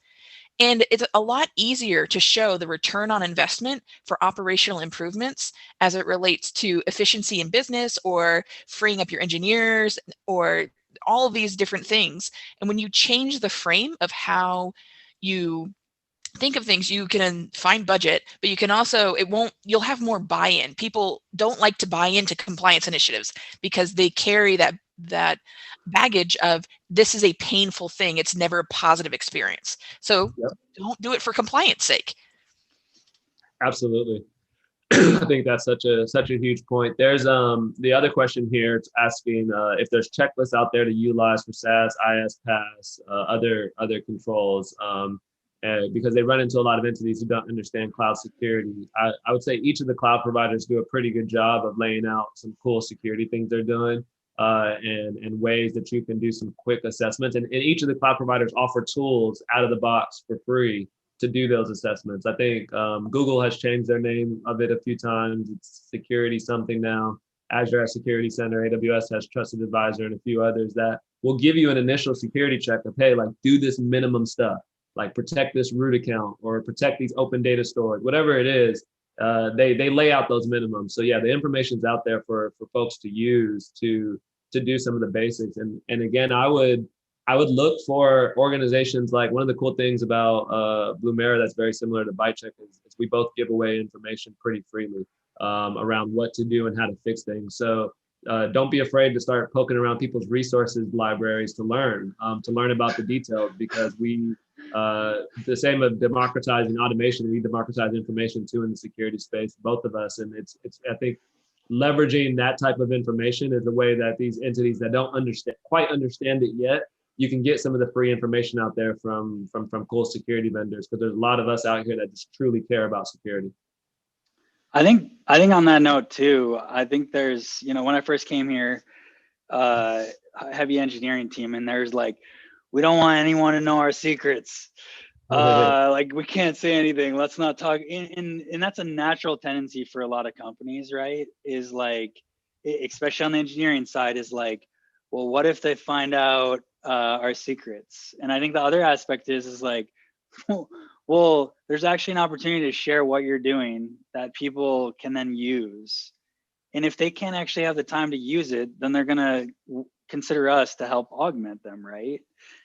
And it's a lot easier to show the return on investment for operational improvements as it relates to efficiency in business, or freeing up your engineers, or all of these different things. And when you change the frame of how you think of things, you can find budget, but you can also, you'll have more buy-in. People don't like to buy into compliance initiatives because they carry that baggage of, this is a painful thing. It's never a positive experience. So Yep. don't do it for compliance sake. Absolutely. I think that's such a huge point. There's the other question here. It's asking if there's checklists out there to utilize for SaaS, IaaS, PaaS, other controls, because they run into a lot of entities who don't understand cloud security. I would say each of the cloud providers do a pretty good job of laying out some cool security things they're doing, and ways that you can do some quick assessments. And each of the cloud providers offer tools out of the box for free to do those assessments. I think Google has changed their name of it a few times. It's security something now. Azure has Security Center, AWS has Trusted Advisor, and a few others that will give you an initial security check of, hey, like, do this minimum stuff, like protect this root account or protect these open data stores, whatever it is. They lay out those minimums. So yeah, the information's out there for folks to use to do some of the basics. And again, I would look for organizations. Like, one of the cool things about Blumira that's very similar to ByteChek is we both give away information pretty freely around what to do and how to fix things. So don't be afraid to start poking around people's resources libraries to learn about the details, because the same of democratizing automation, we democratize information too in the security space, both of us. And it's I think leveraging that type of information is the way that these entities that don't quite understand it yet, you can get some of the free information out there from cool security vendors, because there's a lot of us out here that just truly care about security. I think on that note too, I think there's, when I first came here, heavy engineering team, and there's like, we don't want anyone to know our secrets. Like, we can't say anything. Let's not talk. And that's a natural tendency for a lot of companies, right? Is like, especially on the engineering side, is like, well, what if they find out our secrets? And I think the other aspect is like, well, there's actually an opportunity to share what you're doing that people can then use. And if they can't actually have the time to use it, then they're going to consider us to help augment them, right?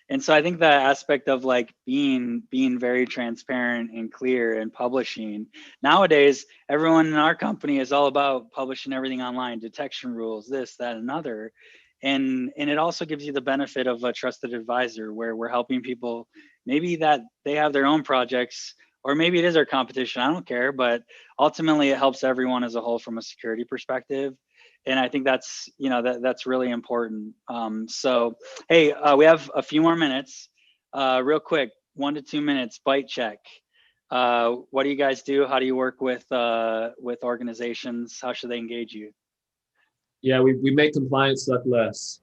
And so I think that aspect of like being very transparent and clear and publishing. Nowadays, everyone in our company is all about publishing everything online, detection rules, this, that, and other. And it also gives you the benefit of a trusted advisor, where we're helping people, maybe that they have their own projects, or maybe it is our competition, I don't care, but ultimately it helps everyone as a whole from a security perspective. And I think that's, that's really important. So, hey, we have a few more minutes, real quick, 1 to 2 minutes, ByteChek. What do you guys do? How do you work with organizations? How should they engage you? Yeah, we make compliance suck less.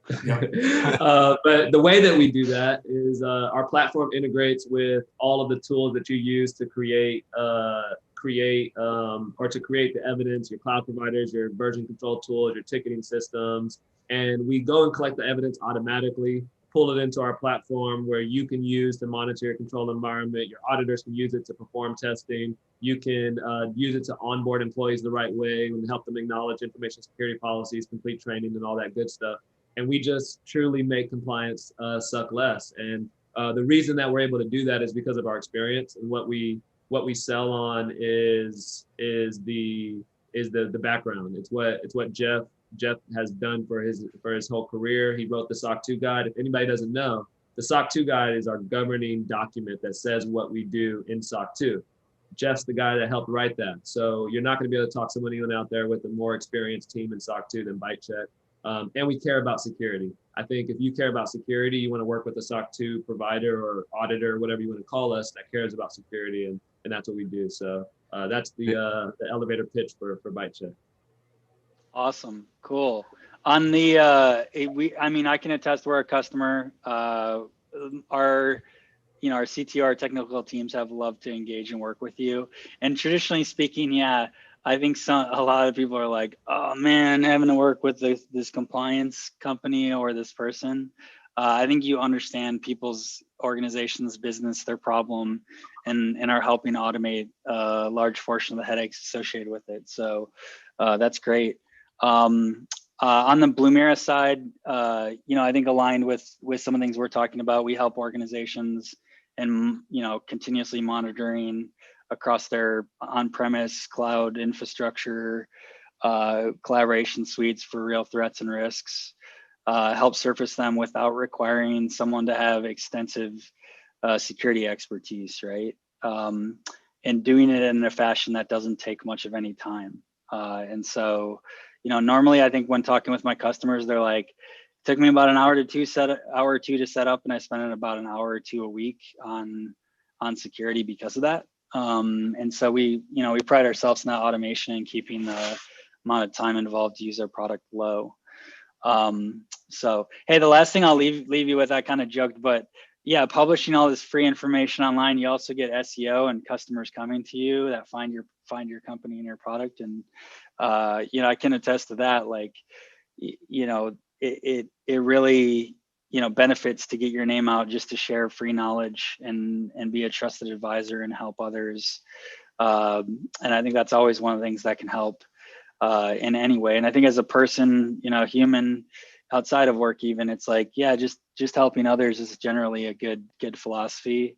But the way that we do that is our platform integrates with all of the tools that you use to create the evidence, your cloud providers, your version control tools, your ticketing systems. And we go and collect the evidence automatically, pull it into our platform where you can use to monitor your control environment. Your auditors can use it to perform testing. You can use it to onboard employees the right way and help them acknowledge information security policies, complete training, and all that good stuff. And we just truly make compliance suck less. And the reason that we're able to do that is because of our experience, and what we sell on is the background. It's what Jeff has done for his whole career. He wrote the SOC 2 guide. If anybody doesn't know, the SOC 2 guide is our governing document that says what we do in SOC 2. Jeff's the guy that helped write that. So you're not going to be able to talk to anyone out there with a more experienced team in SOC 2 than ByteChek. And we care about security. I think if you care about security, you want to work with a SOC 2 provider or auditor, whatever you want to call us, that cares about security, and that's what we do. So that's the elevator pitch for ByteChek. Awesome, cool. On the I can attest we're a customer. Our CTO, our technical teams have loved to engage and work with you. And traditionally speaking, yeah, I think a lot of people are like, oh man, having to work with this compliance company or this person. I think you understand people's organization's business, their problem, and are helping automate a large portion of the headaches associated with it. So that's great. On the Blumira side, I think aligned with some of the things we're talking about, we help organizations and continuously monitoring across their on-premise cloud infrastructure, collaboration suites for real threats and risks, help surface them without requiring someone to have extensive security expertise, right? And doing it in a fashion that doesn't take much of any time. And so, normally I think when talking with my customers, they're like, it took me about an hour or two to set up, and I spent about an hour or two a week on security because of that. And so we pride ourselves in that automation and keeping the amount of time involved to use our product low. So, hey, the last thing I'll leave you with, I kind of joked, but yeah, publishing all this free information online, you also get SEO and customers coming to you that find your company and your product. And, I can attest to that. Like, it really, benefits to get your name out just to share free knowledge and be a trusted advisor and help others. And I think that's always one of the things that can help in any way. And I think as a person, human outside of work, even, it's like, yeah, just helping others is generally a good philosophy.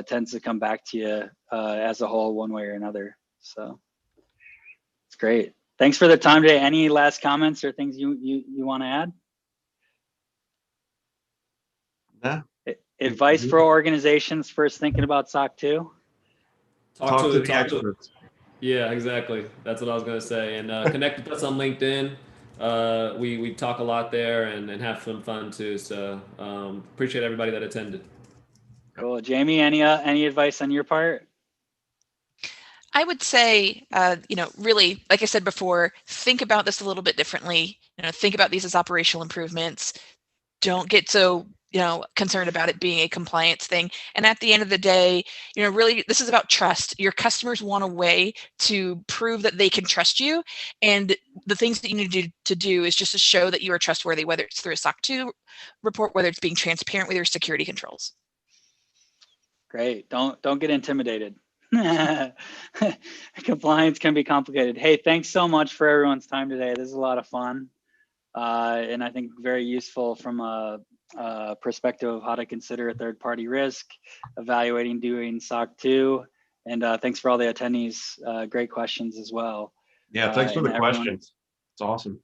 Tends to come back to you as a whole, one way or another. So it's great. Thanks for the time today. Any last comments or things you want to add? Yeah. Advice for organizations first thinking about SOC 2? Talk to the experts. Yeah, exactly. That's what I was going to say. And connect with us on LinkedIn. We talk a lot there and have some fun too. So appreciate everybody that attended. Cool. Jamie, any advice on your part? I would say, really, like I said before, think about this a little bit differently. Think about these as operational improvements. Don't get so concerned about it being a compliance thing. And at the end of the day, really, this is about trust. Your customers want a way to prove that they can trust you. And the things that you need to do is just to show that you are trustworthy, whether it's through a SOC 2 report, whether it's being transparent with your security controls. Great. Don't get intimidated. Compliance can be complicated. Hey, thanks so much for everyone's time today. This is a lot of fun. And I think very useful from a perspective of how to consider a third-party risk, evaluating doing SOC 2, and thanks for all the attendees. Great questions as well. Yeah, thanks for the everyone, questions. It's awesome.